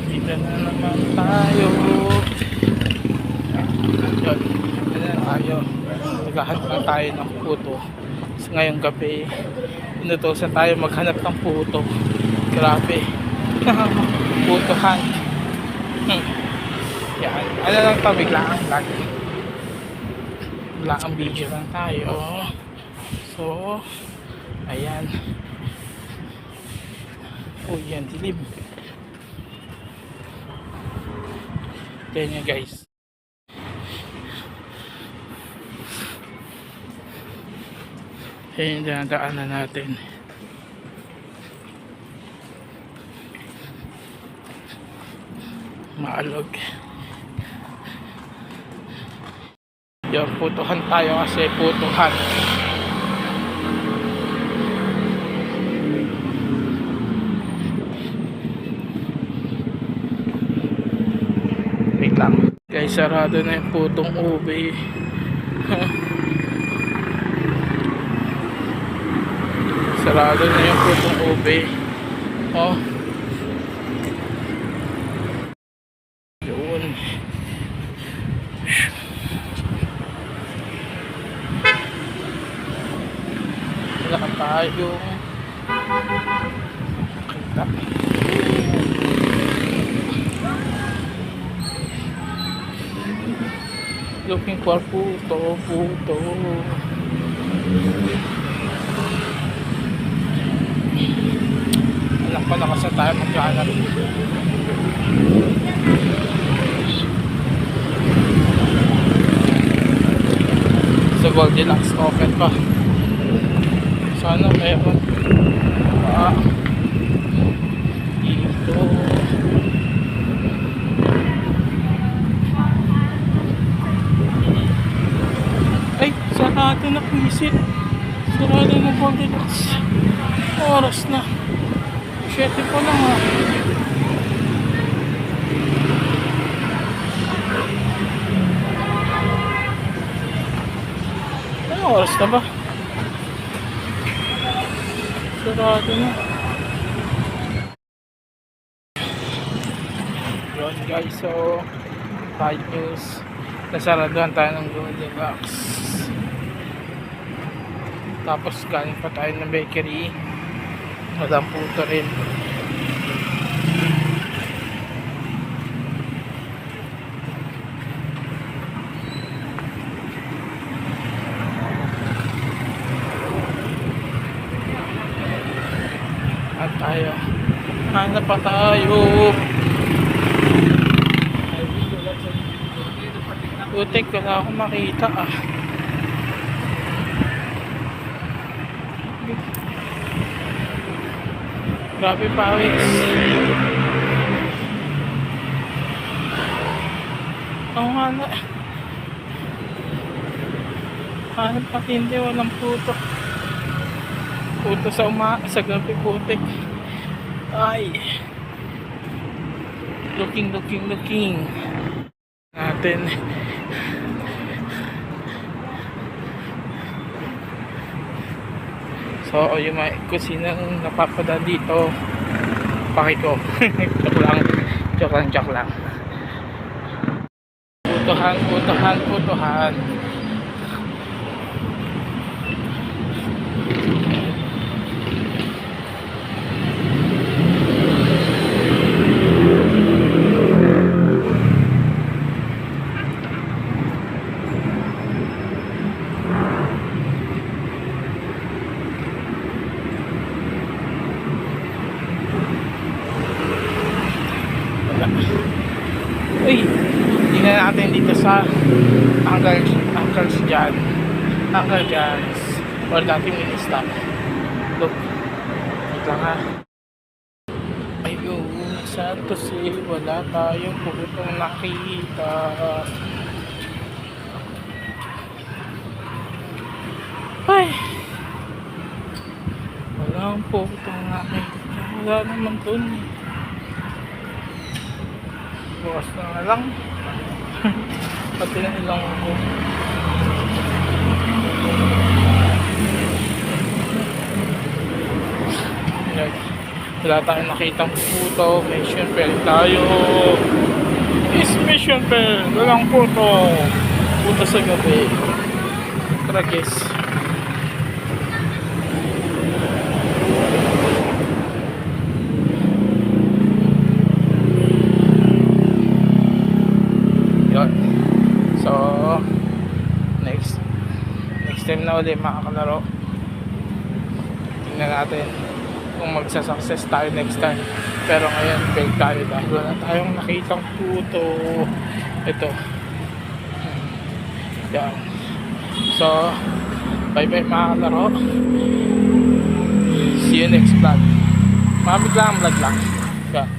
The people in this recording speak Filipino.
Dito na naman tayo. Yun. Dito na tayo. Maghahanap na tayo ng puto. So, ngayong gabi, inutusan tayo maghanap ng puto. Grabe. Puto hunt. Yan. Ano lang ito, biglaang vlog. Biglaang video lang tayo. So, ayan. Oh, yan, dilim. Ganyan guys. Ayan, dinadaanan natin. Maalog. Yung putuhan tayo kasi putuhan. Wait lang. Guys, sarado na yung putong ube. Sarado na yung putong ube. Oh. Yun. Wala tayong kita. Looking for puto. Alam ko na kasi tayo maghanap. So Goldilocks open pa. Sana meron. Dito. Ay, sarado na pumisit. Sarado na Goldilocks. Oras na. 7 pa lang ha. Ano oras na ba? Sarado na. Yun guys, so bad news. Nasaraduhan tayo ng Goldilocks. Tapos galing pa tayo ng bakery. Walang puto rin. At tayo. Hanap pa tayo. Putik, wala akong makita ah. Grabe pawis. Oo nga na. Hanap pati hindi, walang puto. Puto sa gabi, putik. Ay. Looking natin. So, yung mga kusinang napapada dito, pakiko. Joke lang. Putuhan. Uy, tingnan natin dito sa Uncle's John. Uncle John's. Or dating mini-stop. Look. Ito nga. Ayun, Santos eh. Wala tayong putong nakita. Ay. Walang putong nakita. Wala naman dun eh. Bukas na lang. Pati na ilang ko. Wala tayong nakitang puto. Mission fail tayo. Is mission fail. Walang puto. Puto sa gabi. Tara guys. Yun. So, next time na ulit mga kalaro. Tingnan natin kung magsa-success tayo next time. Pero ngayon, fail tayo dahil wala tayong nakitang puto. Ito. Yan. So, bye-bye mga kalaro. See you next vlog. Mga biglang vlog lang. Yan.